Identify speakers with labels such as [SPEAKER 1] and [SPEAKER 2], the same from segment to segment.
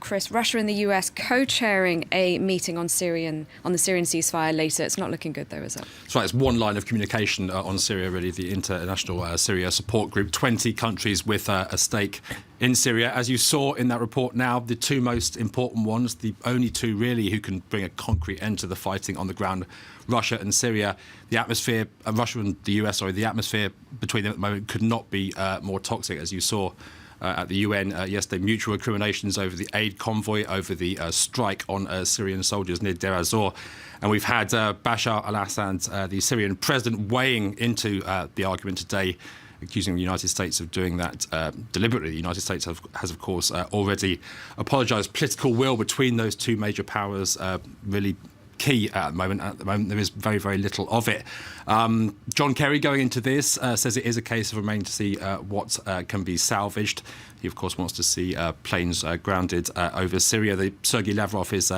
[SPEAKER 1] Chris, Russia and the US co-chairing a meeting on the Syrian ceasefire later. It's not looking good, though, is it?
[SPEAKER 2] That's right. It's one line of communication on Syria, really, the International Syria Support Group. 20 countries with a stake in Syria. As you saw in that report now, the two most important ones, the only two really who can bring a concrete end to the fighting on the ground, Russia and Syria. The atmosphere, Russia and the US, the atmosphere between them at the moment could not be more toxic, as you saw at the UN yesterday. Mutual recriminations over the aid convoy, over the strike on Syrian soldiers near Deir ez-Zor. And we've had Bashar al-Assad, the Syrian president, weighing into the argument today, accusing the United States of doing that deliberately. The United States has of course, already apologised. Political will between those two major powers really key at the moment. At the moment, there is very, very little of it. John Kerry, going into this, says it is a case of remaining to see what can be salvaged. He, of course, wants to see planes grounded over Syria. Sergei Lavrov, his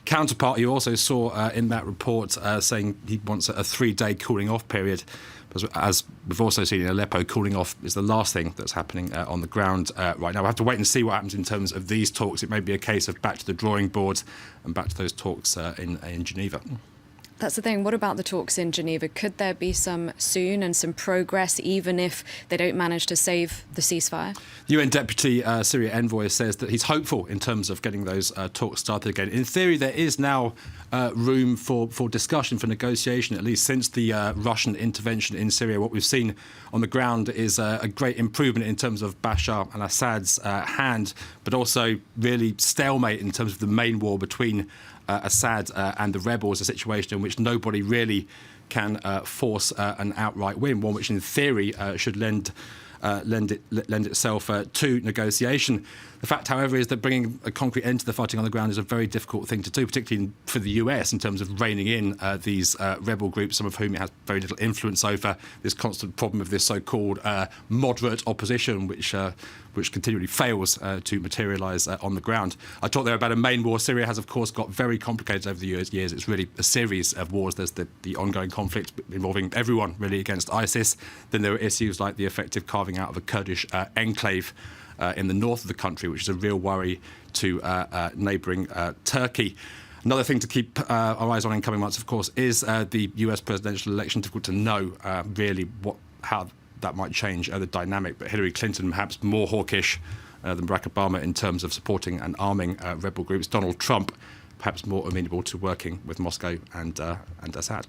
[SPEAKER 2] counterpart, you also saw in that report saying he wants a 3-day cooling off period. As we've also seen in Aleppo, cooling off is the last thing that's happening on the ground right now. We'll have to wait and see what happens in terms of these talks. It may be a case of back to the drawing board and back to those talks in Geneva.
[SPEAKER 1] That's the thing. What about the talks in Geneva? Could there be some soon and some progress, even if they don't manage to save the ceasefire?
[SPEAKER 2] The UN Deputy Syria Envoy says that he's hopeful in terms of getting those talks started again. In theory, there is now room for discussion, for negotiation, at least since the Russian intervention in Syria. What we've seen on the ground is a great improvement in terms of Bashar al-Assad's hand, but also really stalemate in terms of the main war between Assad and the rebels, a situation in which nobody really can force an outright win, one which in theory should lend itself to negotiation. The fact, however, is that bringing a concrete end to the fighting on the ground is a very difficult thing to do, particularly for the US in terms of reining in these rebel groups, some of whom it has very little influence over. This constant problem of this so-called moderate opposition, which continually fails to materialise on the ground. I talked there about a main war. Syria has, of course, got very complicated over the years. It's really a series of wars. There's the ongoing conflict involving everyone, really, against ISIS. Then there are issues like the effective carving out of a Kurdish enclave in the north of the country, which is a real worry to neighbouring Turkey. Another thing to keep our eyes on in coming months, of course, is the US presidential election. Difficult to know really how that might change the dynamic, but Hillary Clinton perhaps more hawkish than Barack Obama in terms of supporting and arming rebel groups. Donald Trump perhaps more amenable to working with Moscow and Assad.